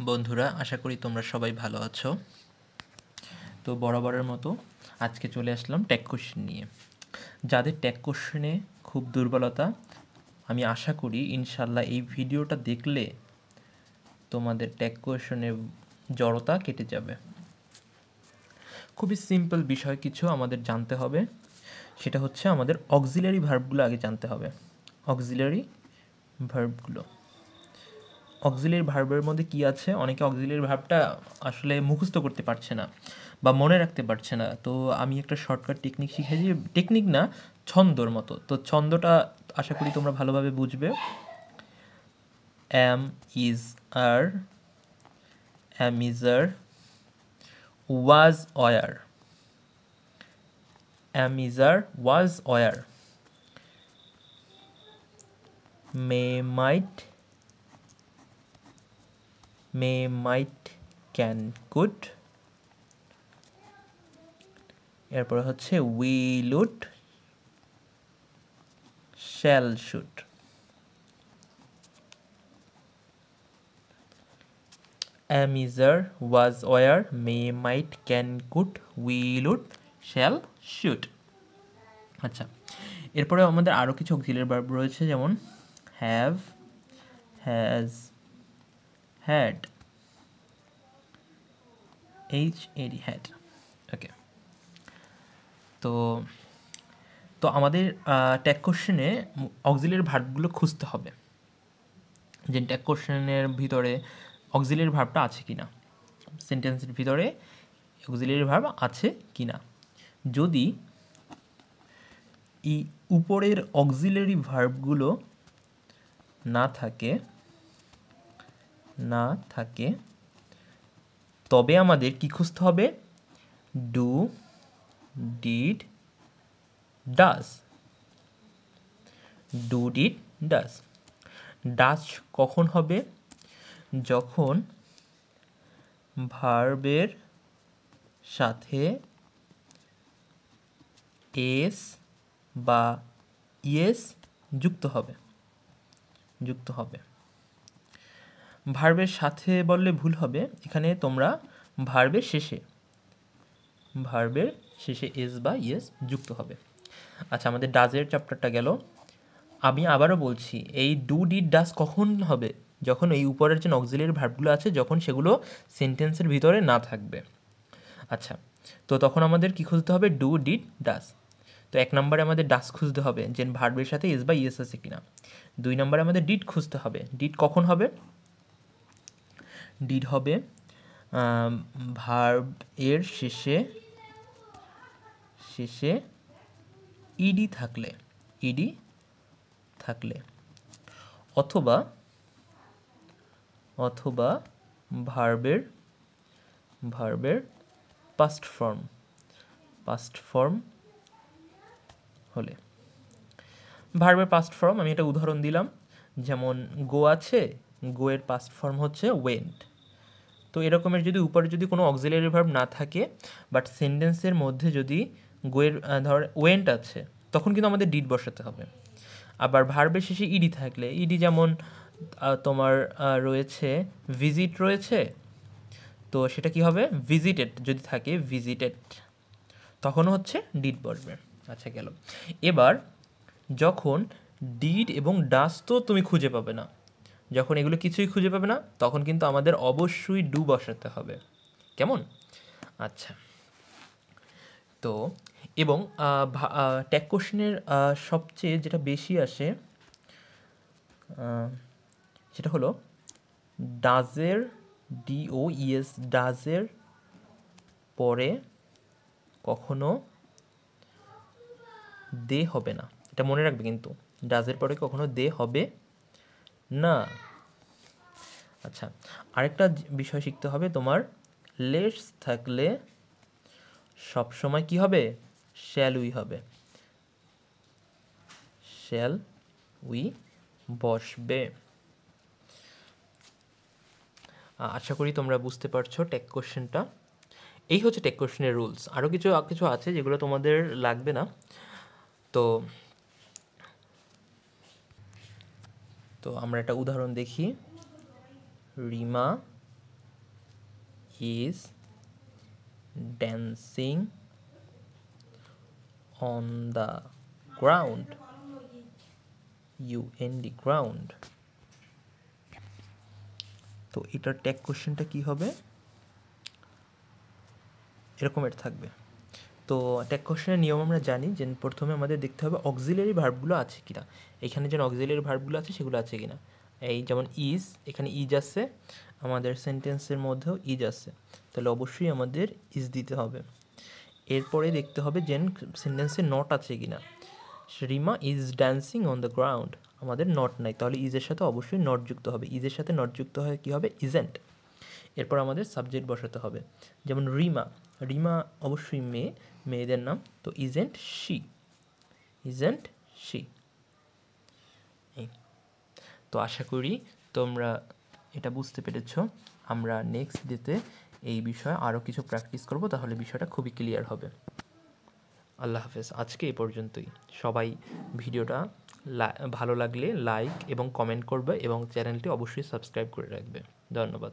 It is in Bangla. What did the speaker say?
বন্ধুরা, আশা করি তোমরা সবাই ভালো আছো। তো বরাবরের মতো আজকে চলে আসলাম ট্যাগ কোশ্চেন নিয়ে। যাদের ট্যাগ কোশ্চেনে খুব দুর্বলতা, আমি আশা করি ইনশাল্লাহ এই ভিডিওটা দেখলে তোমাদের ট্যাগ কোশ্চেনের জড়তা কেটে যাবে। খুবই সিম্পল বিষয় কিছু আমাদের জানতে হবে, সেটা হচ্ছে আমাদের অক্সিলারি ভার্বগুলো আগে জানতে হবে। অক্সিলারি ভার্বগুলো, অক্সিলারি ভার্বের মধ্যে কি আছে, অনেকে অক্সিলারি ভার্বটা আসলে মুখস্থ করতে পারছে না বা মনে রাখতে পারছে না। তো আমি একটা শর্টকাট টেকনিক শিখেছি, টেকনিক না, ছন্দর মতো। তো ছন্দটা আশা করি তোমরা ভালোভাবে বুঝবে। Am, is, are, am, is, are, was, were, am, is, are, was, were, may, might, may, might, can, could, এরপরে হচ্ছে will, would, shall, should. am, is, are, was, were, may, might, can, could, will, would, shall, should। আচ্ছা, এরপরে আমাদের আরও কিছু অক্সিলারি ভার্ব রয়েছে, যেমন হ্যাভ, হ্যাজ, হ্যাড, হ্যাড। ওকে, তো তো আমাদের ট্যাগ কোশ্চেনে অক্সিলারি ভার্বগুলো খুঁজতে হবে, যে ট্যাগ কোশ্চেনের ভিতরে অক্সিলারি ভার্বটা আছে কি না, সেন্টেন্সের ভিতরে অক্সিলারি ভার্ব আছে কি না। যদি এই উপরের অক্সিলারি ভার্বগুলো না থাকে তবে আমাদের কি খুঁজতে হবে? Do, did, does. Do, did, does. Does কখন হবে? যখন ভার্বের সাথে এস বা ইয়েস যুক্ত হবে। ভার্বের সাথে বললে ভুল হবে, এখানে তোমরা ভার্বের শেষে এস বা ইয়েস যুক্ত হবে। আচ্ছা, আমাদের ডাজের চ্যাপ্টারটা গেল। আমি আবারও বলছি, এই ডু, ডিড, ডাজ কখন হবে? যখন এই উপরের যে অক্সিলারি ভার্বগুলো আছে, যখন সেগুলো সেন্টেন্সের ভিতরে না থাকবে। আচ্ছা, তো তখন আমাদের কি খুঁজতে হবে? Do, did, does. তো 1 নম্বরে আমাদের ডাজ খুঁজতে হবে, যে ভার্বের সাথে এস বা ইয়েস আছে কিনা। 2 নম্বরে আমাদের ডিড খুঁজতে হবে। ডিড কখন হবে? ডিড হবে ভার্ব এর শেষে ইডি থাকলে, অথবা ভার্বের পাস্ট ফর্ম হলে। ভার্বের পাস্ট ফর্ম আমি একটা উদাহরণ দিলাম, যেমন গো আছে, গো এর পাস্ট ফর্ম হচ্ছে ওয়েন্ট। তো এরকমের যদি উপরে যদি কোনো অক্সিলারি ভার্ব না থাকে, বাট সেন্টেন্সের মধ্যে যদি গোয়ের ধর ওয়েন্ট আছে, তখন কিন্তু আমাদের ডিড বসাতে হবে। আবার ভার্বের শেষে ইডি থাকলে, ইডি যেমন তোমার রয়েছে ভিজিট রয়েছে, তো সেটা কি হবে? ভিজিটেড যদি থাকে, ভিজিটেড, তখনও হচ্ছে ডিড বসবে। আচ্ছা, গেল। এবার যখন ডিড এবং ডাজ তো তুমি খুঁজে পাবে না, যখন এগুলো কিছুই খুঁজে পাবে না, তখন কিন্তু আমাদের অবশ্যই ডু বসাতে হবে। কেমন? আচ্ছা, তো এবং ট্যাগ কোশ্চেনের সবচেয়ে যেটা বেশি আসে সেটা হলো ডাজের, DOES, ডাজের পরে কখনো দে হবে না। এটা মনে রাখবে কিন্তু, ডাজের পরে কখনো দে হবে না। আচ্ছা, আরেকটা বিষয় শিখতে হবে তোমার, লেটস থাকলে সবসময় কি হবে? শ্যাল উই হবে, শ্যাল উই বসবে। আশা করি তোমরা বুঝতে পারছো ট্যাগ কোশ্চেনটা। এই হচ্ছে ট্যাগ কোশ্চেনের রুলস। আরও কিছু আছে যেগুলো তোমাদের লাগবে না। তো আমরা একটা উদাহরণ দেখি। Rima is dancing on the ground, ground. তো এটার ট্যাগ কোশ্চেনটা কি হবে, এরকমের থাকবে। তো ট্যাগ কোশ্চেনের নিয়ম আমরা জানি যে প্রথমে আমাদের দেখতে হবে অক্সিলারি ভার্বগুলো আছে কিনা, এখানে যে অক্সিলারি ভার্বগুলো আছে সেগুলো আছে কিনা। এই যেমন ইজ, এখানে ইজ আছে, আমাদের সেন্টেন্সের মধ্যেও ইজ আছে, তাহলে অবশ্যই আমাদের ইজ দিতে হবে। এরপরে দেখতে হবে যে সেন্টেন্সে নট আছে কিনা। Rima is dancing on the ground, আমাদের নট নাই, তাহলে ইজের সাথে অবশ্যই নট যুক্ত হবে। ইজের সাথে নট যুক্ত হয় কী হবে, ইজেন্ট। এরপর আমাদের সাবজেক্ট বসাতে হবে, যেমন রিমা, রিমা অবশ্যই মেয়ে, মেয়েদের নাম, তো ইজেন্ট শি, ইজেন্ট শি। তো আশা করি তোমরা এটা বুঝতে পেরেছ। আমরা নেক্সট ডেতে এই বিষয়ে আরও কিছু প্র্যাকটিস করব, তাহলে বিষয়টা খুবই ক্লিয়ার হবে। আল্লাহ হাফেজ, আজকে এই পর্যন্তই। সবাই ভিডিওটা ভালো লাগলে লাইক এবং কমেন্ট করবে এবং চ্যানেলটি অবশ্যই সাবস্ক্রাইব করে রাখবে। ধন্যবাদ।